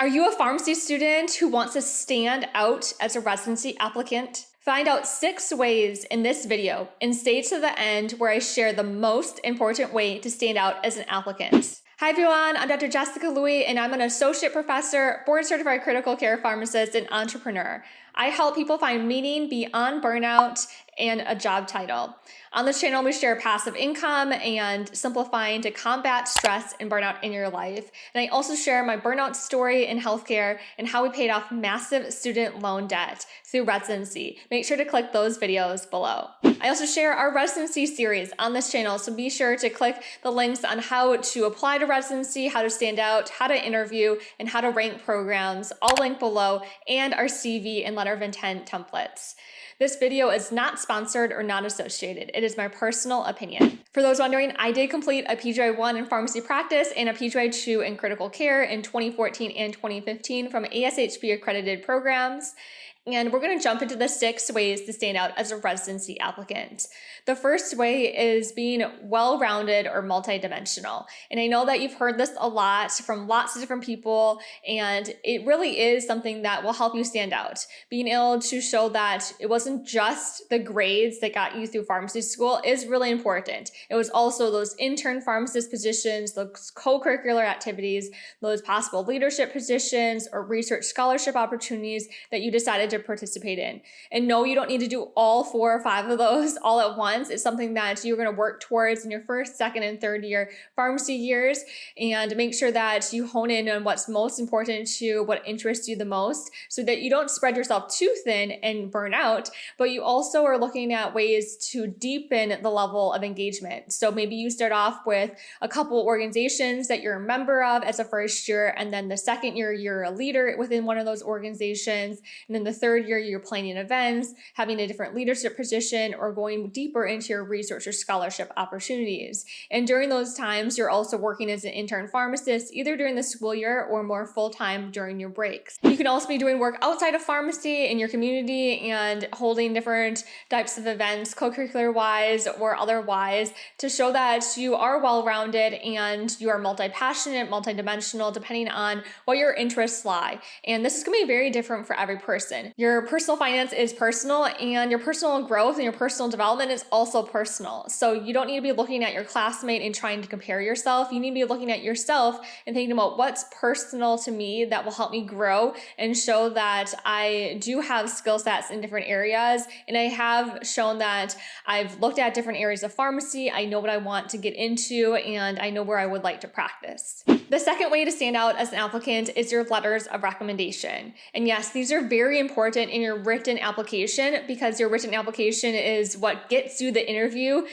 Are you a pharmacy student who wants to stand out as a residency applicant? Find out 6 ways in this video and stay to the end where I share the most important way to stand out as an applicant. Hi everyone, I'm Dr. Jessica Louie and I'm an associate professor, board certified critical care pharmacist, and entrepreneur. I help people find meaning beyond burnout and a job title. On this channel, we share passive income and simplifying to combat stress and burnout in your life. And I also share my burnout story in healthcare and how we paid off massive student loan debt through residency. Make sure to click those videos below. I also share our residency series on this channel, so be sure to click the links on how to apply to residency, how to stand out, how to interview, and how to rank programs, all linked below, and our CV and letter of intent templates. This video is not sponsored or not associated. It is my personal opinion. For those wondering, I did complete a PGY1 in pharmacy practice and a PGY2 in critical care in 2014 and 2015 from ASHP accredited programs. And we're going to jump into the 6 ways to stand out as a residency applicant. The first way is being well-rounded or multidimensional. And I know that you've heard this a lot from lots of different people, and it really is something that will help you stand out. Being able to show that it wasn't just the grades that got you through pharmacy school is really important. It was also those intern pharmacist positions, those co-curricular activities, those possible leadership positions or research scholarship opportunities that you decided to participate in. And no, you don't need to do all 4 or 5 of those all at once. It's something that you're going to work towards in your first, second, and third year pharmacy years, and make sure that you hone in on what's most important to you, what interests you the most, so that you don't spread yourself too thin and burn out, but you also are looking at ways to deepen the level of engagement. So maybe you start off with a couple organizations that you're a member of as a first year, and then the second year you're a leader within one of those organizations, and then the third year you're planning events, having a different leadership position, or going deeper into your research or scholarship opportunities. And during those times, you're also working as an intern pharmacist, either during the school year or more full-time during your breaks. You can also be doing work outside of pharmacy in your community and holding different types of events, co-curricular wise or otherwise, to show that you are well-rounded and you are multi-passionate, multi-dimensional, depending on what your interests lie. And this is going to be very different for every person. Your personal finance is personal, and your personal growth and your personal development is also personal. So you don't need to be looking at your classmate and trying to compare yourself. You need to be looking at yourself and thinking about what's personal to me that will help me grow and show that I do have skill sets in different areas. And I have shown that I've looked at different areas of pharmacy. I know what I want to get into, and I know where I would like to practice. The second way to stand out as an applicant is your letters of recommendation. And yes, these are very important in your written application, because your written application is what gets you the interview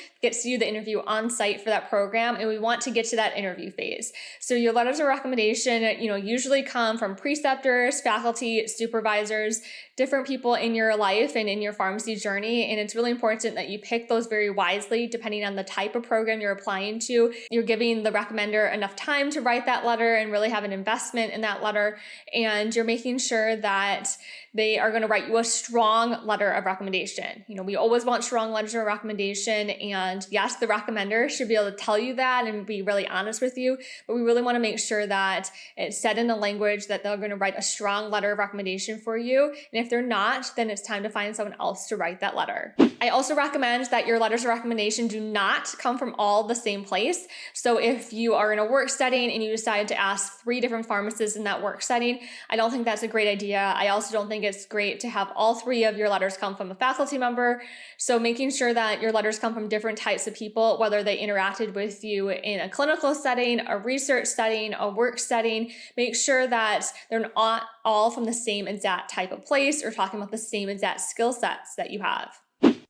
on site for that program, and we want to get to that interview phase. So your letters of recommendation, usually come from preceptors, faculty, supervisors, different people in your life and in your pharmacy journey, and it's really important that you pick those very wisely depending on the type of program you're applying to. You're giving the recommender enough time to write that letter and really have an investment in that letter, and you're making sure that they are going to write you a strong letter of recommendation. We always want strong letters of recommendation, and yes, the recommender should be able to tell you that and be really honest with you, but we really want to make sure that it's said in a language that they're going to write a strong letter of recommendation for you, and if they're not, then it's time to find someone else to write that letter. I also recommend that your letters of recommendation do not come from all the same place. So if you are in a work setting and you decide to ask 3 different pharmacists in that work setting, I don't think that's a great idea. I also don't think it's great to have all 3 of your letters come from a faculty member. So making sure that your letters come from different types of people, whether they interacted with you in a clinical setting, a research setting, a work setting, make sure that they're not all from the same exact type of place or talking about the same exact skill sets that you have.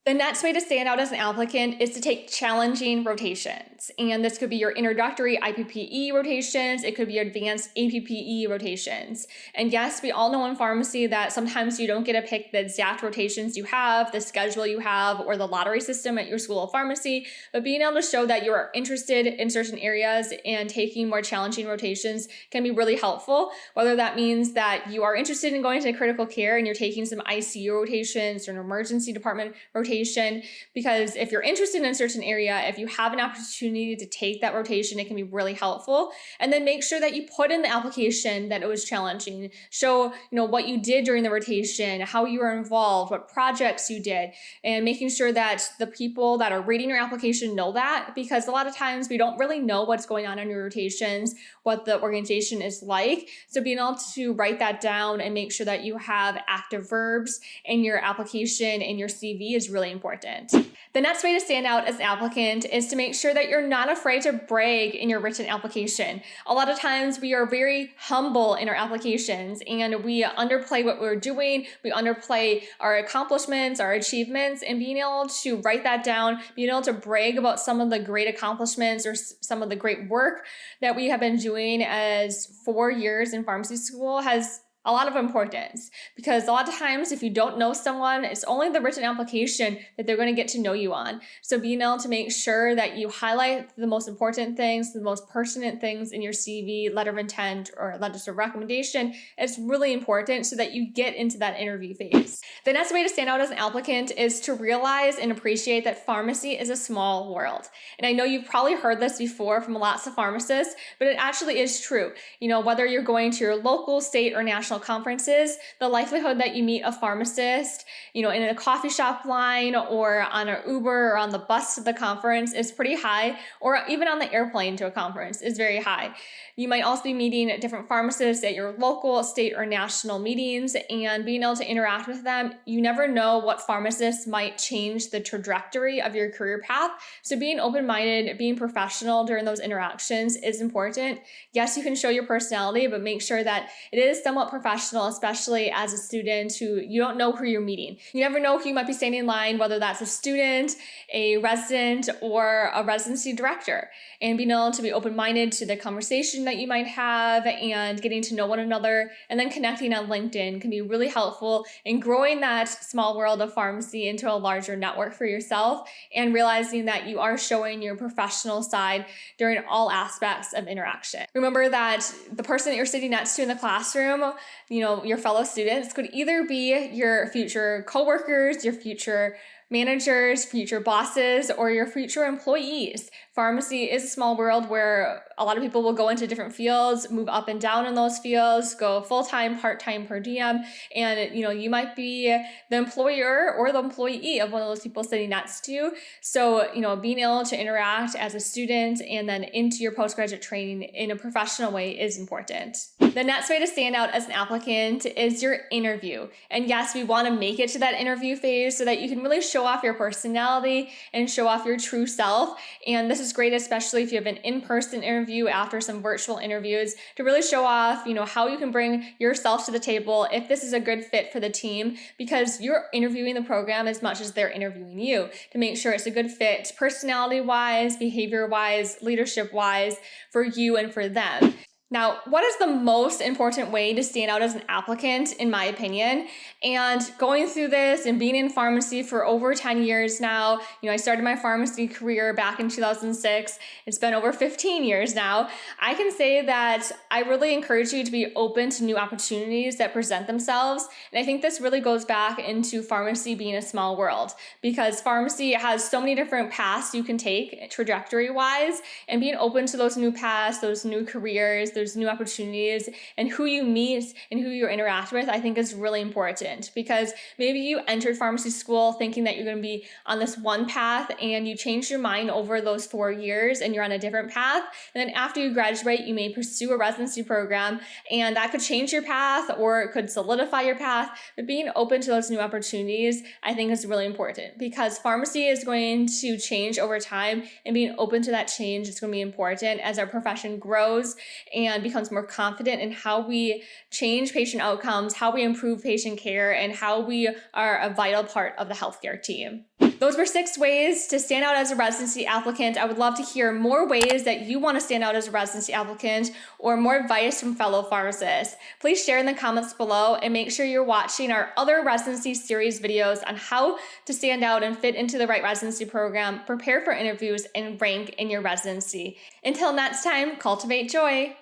The next way to stand out as an applicant is to take challenging rotations. And this could be your introductory IPPE rotations. It could be your advanced APPE rotations. And yes, we all know in pharmacy that sometimes you don't get to pick the exact rotations you have, the schedule you have, or the lottery system at your school of pharmacy. But being able to show that you are interested in certain areas and taking more challenging rotations can be really helpful. Whether that means that you are interested in going to critical care and you're taking some ICU rotations or an emergency department rotations, rotation, because if you're interested in a certain area, if you have an opportunity to take that rotation, it can be really helpful. And then make sure that you put in the application that it was challenging. Show, what you did during the rotation, how you were involved, what projects you did, and making sure that the people that are reading your application know that, because a lot of times we don't really know what's going on in your rotations, what the organization is like. So being able to write that down and make sure that you have active verbs in your application and your CV is really important. The next way to stand out as an applicant is to make sure that you're not afraid to brag in your written application. A lot of times we are very humble in our applications and we underplay what we're doing, we underplay our accomplishments, our achievements, and being able to write that down, being able to brag about some of the great accomplishments or some of the great work that we have been doing as 4 years in pharmacy school has a lot of importance, because a lot of times if you don't know someone, it's only the written application that they're going to get to know you on. So being able to make sure that you highlight the most important things, the most pertinent things in your CV, letter of intent, or letters of recommendation is really important so that you get into that interview phase. The next way to stand out as an applicant is to realize and appreciate that pharmacy is a small world. And I know you've probably heard this before from lots of pharmacists, but it actually is true. Whether you're going to your local, state, or national conferences, the likelihood that you meet a pharmacist, in a coffee shop line or on an Uber or on the bus to the conference is pretty high, or even on the airplane to a conference is very high. You might also be meeting different pharmacists at your local, state, or national meetings and being able to interact with them. You never know what pharmacists might change the trajectory of your career path. So being open-minded, being professional during those interactions is important. Yes, you can show your personality, but make sure that it is somewhat professional, especially as a student who you don't know who you're meeting. You never know who you might be standing in line, whether that's a student, a resident, or a residency director. And being able to be open-minded to the conversation that you might have and getting to know one another, and then connecting on LinkedIn can be really helpful in growing that small world of pharmacy into a larger network for yourself, and realizing that you are showing your professional side during all aspects of interaction. Remember that the person that you're sitting next to in the classroom, your fellow students, could either be your future coworkers, your future managers, future bosses, or your future employees. Pharmacy is a small world where a lot of people will go into different fields, move up and down in those fields, go full-time, part-time, per diem, and you might be the employer or the employee of one of those people sitting next to you. So, being able to interact as a student and then into your postgraduate training in a professional way is important. The next way to stand out as an applicant is your interview. And yes, we want to make it to that interview phase so that you can really show off your personality and show off your true self. And this is great, especially if you have an in-person interview after some virtual interviews, to really show off, how you can bring yourself to the table if this is a good fit for the team, because you're interviewing the program as much as they're interviewing you, to make sure it's a good fit personality-wise, behavior-wise, leadership-wise for you and for them. Now, what is the most important way to stand out as an applicant, in my opinion? And going through this and being in pharmacy for over 10 years now, I started my pharmacy career back in 2006. It's been over 15 years now. I can say that I really encourage you to be open to new opportunities that present themselves. And I think this really goes back into pharmacy being a small world, because pharmacy has so many different paths you can take trajectory-wise, and being open to those new paths, those new careers, there's new opportunities, and who you meet and who you interact with, I think is really important, because maybe you entered pharmacy school thinking that you're going to be on this one path and you changed your mind over those 4 years and you're on a different path. And then after you graduate, you may pursue a residency program, and that could change your path or it could solidify your path. But being open to those new opportunities, I think, is really important, because pharmacy is going to change over time, and being open to that change is going to be important as our profession grows and becomes more confident in how we change patient outcomes, how we improve patient care, and how we are a vital part of the healthcare team. Those were 6 ways to stand out as a residency applicant. I would love to hear more ways that you want to stand out as a residency applicant, or more advice from fellow pharmacists. Please share in the comments below, and make sure you're watching our other residency series videos on how to stand out and fit into the right residency program, prepare for interviews, and rank in your residency. Until next time, cultivate joy.